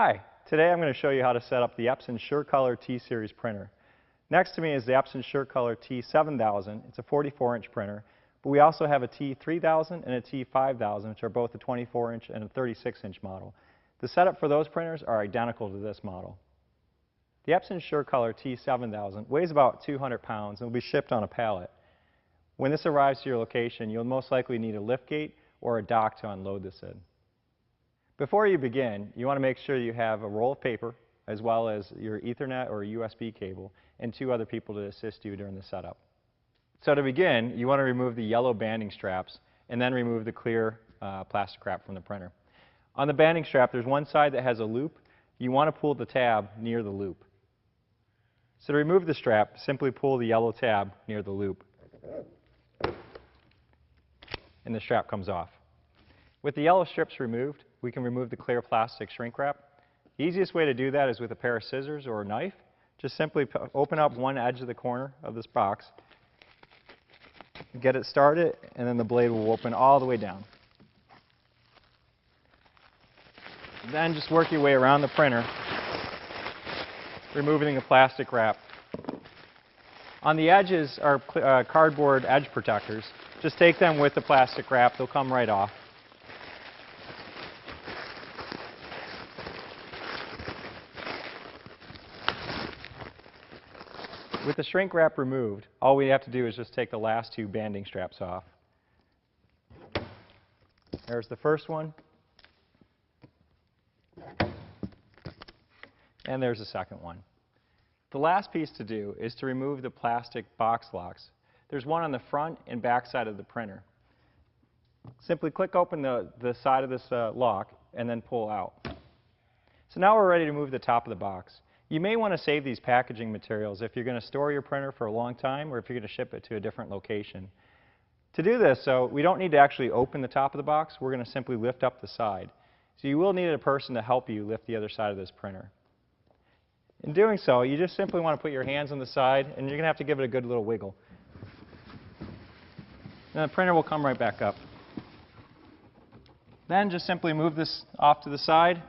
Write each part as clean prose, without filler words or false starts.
Hi, today I'm going to show you how to set up the Epson SureColor T-Series printer. Next to me is the Epson SureColor T7000. It's a 44-inch printer, but we also have a T3000 and a T5000, which are both a 24-inch and a 36-inch model. The setup for those printers are identical to this model. The Epson SureColor T7000 weighs about 200 pounds and will be shipped on a pallet. When this arrives to your location, you'll most likely need a liftgate or a dock to unload this in. Before you begin, you want to make sure you have a roll of paper, as well as your Ethernet or USB cable, and 2 other people to assist you during the setup. So to begin, you want to remove the yellow banding straps, and then remove the clear plastic wrap from the printer. On the banding strap, there's one side that has a loop. You want to pull the tab near the loop. So to remove the strap, simply pull the yellow tab near the loop, and the strap comes off. With the yellow strips removed, we can remove the clear plastic shrink wrap. The easiest way to do that is with a pair of scissors or a knife. Just simply open up one edge of the corner of this box, get it started, and then the blade will open all the way down. Then just work your way around the printer, removing the plastic wrap. On the edges are cardboard edge protectors. Just take them with the plastic wrap. They'll come right off. With the shrink wrap removed, all we have to do is just take the last 2 banding straps off. There's the first one, and there's the second one. The last piece to do is to remove the plastic box locks. There's one on the front and back side of the printer. Simply click open the side of this lock and then pull out. So now we're ready to move the top of the box. You may want to save these packaging materials if you're going to store your printer for a long time or if you're going to ship it to a different location. To do this, so we don't need to actually open the top of the box. We're going to simply lift up the side. So you will need a person to help you lift the other side of this printer. In doing so, you just simply want to put your hands on the side, and you're going to have to give it a good little wiggle. And the printer will come right back up. Then just simply move this off to the side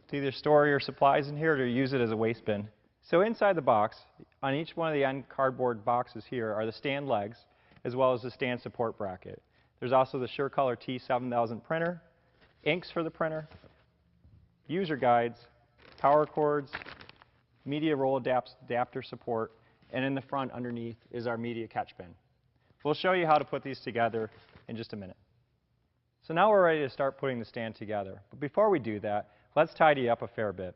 to either store your supplies in here or use it as a waste bin. So inside the box, on each one of the end cardboard boxes here are the stand legs, as well as the stand support bracket. There's also the SureColor T7000 printer, inks for the printer, user guides, power cords, media roll adapter support, and in the front underneath is our media catch bin. We'll show you how to put these together in just a minute. So now we're ready to start putting the stand together. But before we do that, let's tidy up a fair bit.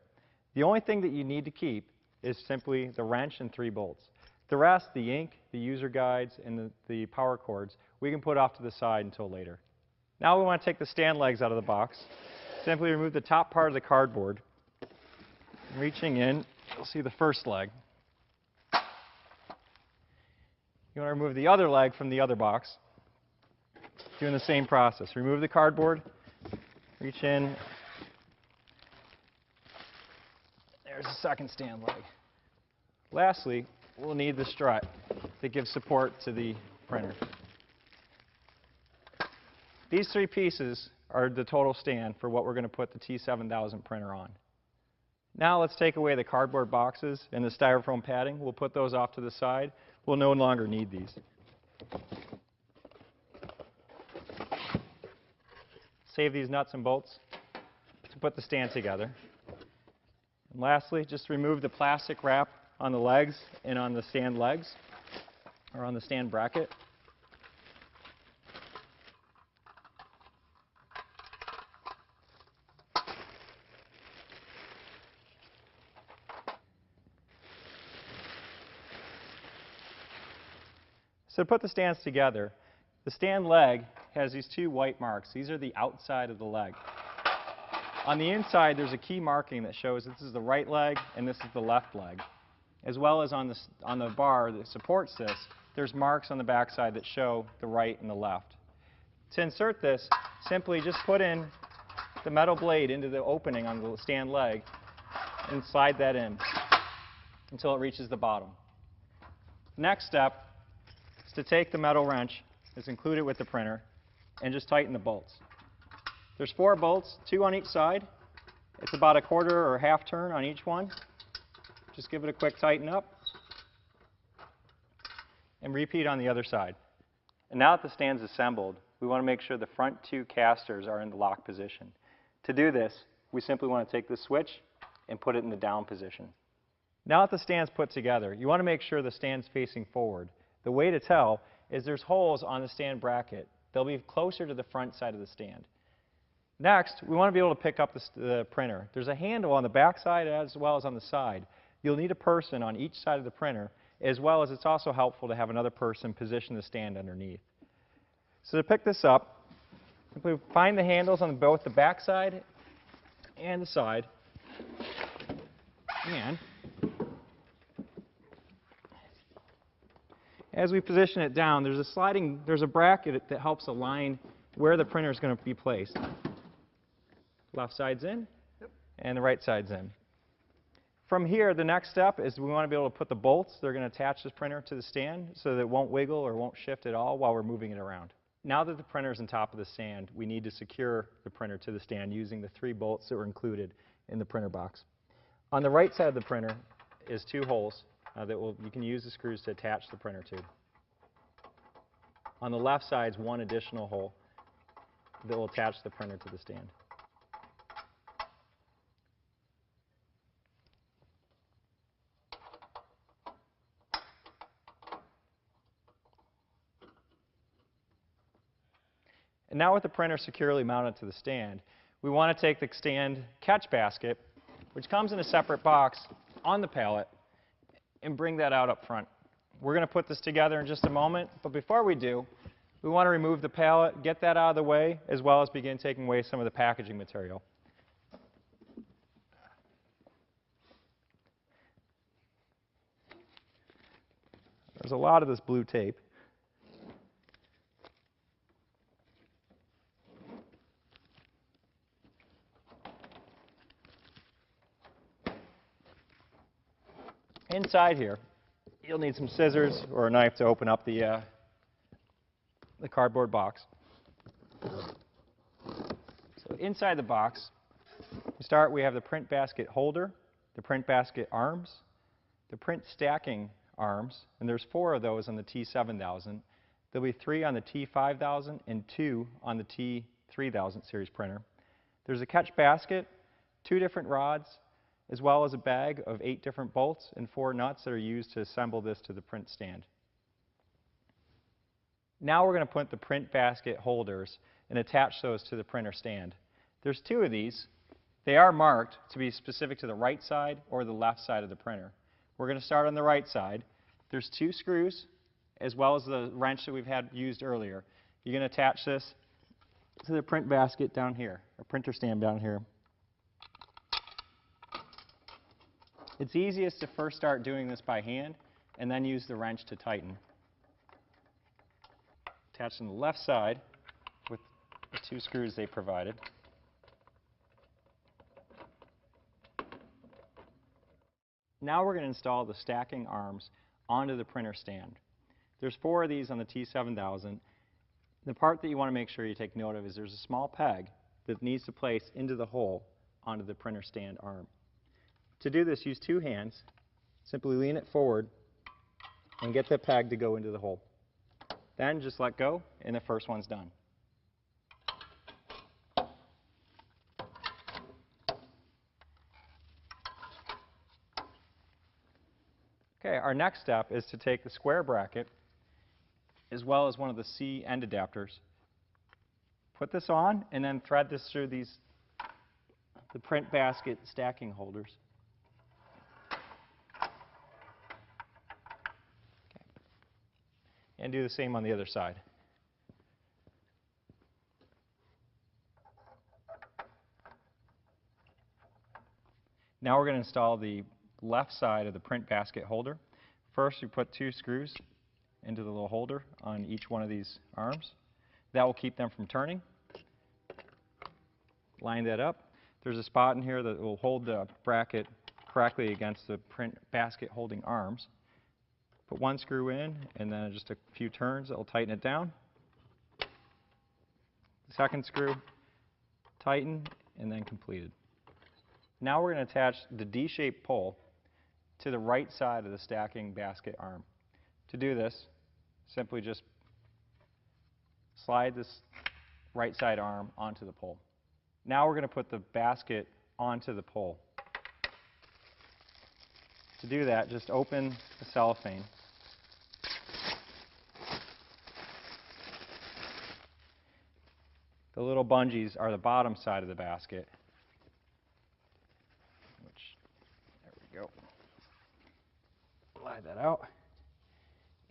The only thing that you need to keep is simply the wrench and 3 bolts. The rest, the ink, the user guides, and the power cords, we can put off to the side until later. Now we want to take the stand legs out of the box. Simply remove the top part of the cardboard. Reaching in, you'll see the first leg. You want to remove the other leg from the other box. Doing the same process. Remove the cardboard, reach in. There's the second stand leg. Lastly, we'll need the strut that gives support to the printer. These 3 pieces are the total stand for what we're going to put the T7000 printer on. Now let's take away the cardboard boxes and the styrofoam padding. We'll put those off to the side. We'll no longer need these. Save these nuts and bolts to put the stand together. And lastly, just remove the plastic wrap on the legs and on the stand legs, or on the stand bracket. So to put the stands together, the stand leg has these 2 white marks. These are the outside of the leg. On the inside, there's a key marking that shows this is the right leg and this is the left leg. As well as on the bar that supports this, there's marks on the back side that show the right and the left. To insert this, simply just put in the metal blade into the opening on the stand leg and slide that in until it reaches the bottom. Next step is to take the metal wrench that's included with the printer and just tighten the bolts. There's 4 bolts, 2 on each side. It's about a quarter or half turn on each one. Just give it a quick tighten up. And repeat on the other side. And now that the stand's assembled, we want to make sure the front 2 casters are in the lock position. To do this, we simply want to take the switch and put it in the down position. Now that the stand's put together, you want to make sure the stand's facing forward. The way to tell is there's holes on the stand bracket. They'll be closer to the front side of the stand. Next, we want to be able to pick up the printer. There's a handle on the back side as well as on the side. You'll need a person on each side of the printer, as well as it's also helpful to have another person position the stand underneath. So to pick this up, simply find the handles on both the back side and the side. And as we position it down, there's a bracket that helps align where the printer is going to be placed. Left side's in, and the right side's in. From here, the next step is we want to be able to put the bolts that are going to attach this printer to the stand so that it won't wiggle or won't shift at all while we're moving it around. Now that the printer is on top of the stand, we need to secure the printer to the stand using the 3 bolts that were included in the printer box. On the right side of the printer is 2 holes you can use the screws to attach the printer to. On the left side is 1 additional hole that will attach the printer to the stand. And now with the printer securely mounted to the stand, we want to take the stand catch basket, which comes in a separate box on the pallet, and bring that out up front. We're going to put this together in just a moment, but before we do, we want to remove the pallet, get that out of the way, as well as begin taking away some of the packaging material. There's a lot of this blue tape. Inside here, you'll need some scissors or a knife to open up the cardboard box. So inside the box, we have the print basket holder, the print basket arms, the print stacking arms, and there's 4 of those on the T7000. There'll be 3 on the T5000 and 2 on the T3000 series printer. There's a catch basket, 2 different rods, as well as a bag of 8 different bolts and 4 nuts that are used to assemble this to the print stand. Now we're going to put the print basket holders and attach those to the printer stand. There's 2 of these. They are marked to be specific to the right side or the left side of the printer. We're going to start on the right side. There's 2 screws, as well as the wrench that we've had used earlier. You're going to attach this to the print basket down here, or printer stand down here. It's easiest to first start doing this by hand and then use the wrench to tighten. Attach on the left side with the 2 screws they provided. Now we're going to install the stacking arms onto the printer stand. There's 4 of these on the T7000. The part that you want to make sure you take note of is there's a small peg that needs to place into the hole onto the printer stand arm. To do this, use 2 hands. Simply lean it forward and get the peg to go into the hole. Then just let go, and the first one's done. Okay, our next step is to take the square bracket as well as one of the C end adapters. Put this on and then thread this through the print basket stacking holders. And do the same on the other side. Now we're going to install the left side of the print basket holder. First, you put 2 screws into the little holder on each one of these arms. That will keep them from turning. Line that up. There's a spot in here that will hold the bracket correctly against the print basket holding arms. Put 1 screw in, and then just a few turns that will tighten it down. The second screw, tighten, and then completed. Now we're going to attach the D-shaped pole to the right side of the stacking basket arm. To do this, simply just slide this right side arm onto the pole. Now we're going to put the basket onto the pole. To do that, just open the cellophane. The little bungees are the bottom side of the basket, which, there we go. Slide that out.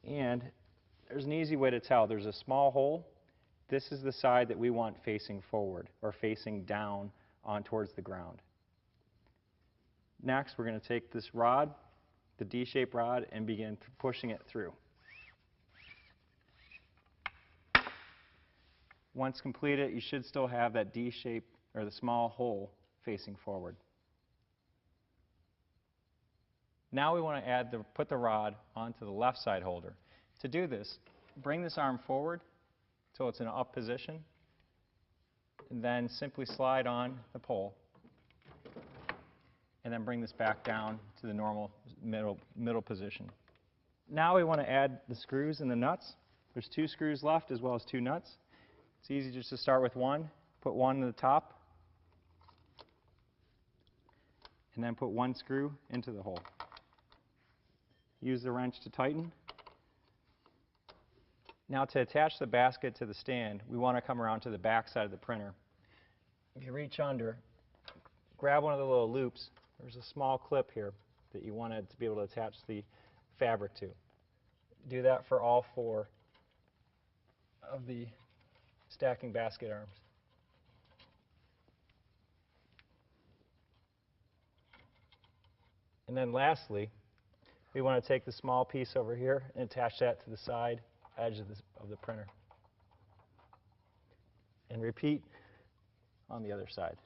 And there's an easy way to tell. There's a small hole. This is the side that we want facing forward or facing down on towards the ground. Next, we're going to take this rod, the D-shaped rod, and begin pushing it through. Once completed, you should still have that D shape or the small hole facing forward. Now we want to put the rod onto the left side holder. To do this, bring this arm forward until it's in an up position, and then simply slide on the pole, and then bring this back down to the normal middle position. Now we want to add the screws and the nuts. There's 2 screws left as well as 2 nuts. It's easy just to start with one, put one in the top, and then put 1 screw into the hole. Use the wrench to tighten. Now to attach the basket to the stand, we want to come around to the back side of the printer. If you reach under, grab one of the little loops. There's a small clip here that you wanted to be able to attach the fabric to. Do that for all 4 of the stacking basket arms. And then lastly, we want to take the small piece over here and attach that to the side edge of the printer. And repeat on the other side.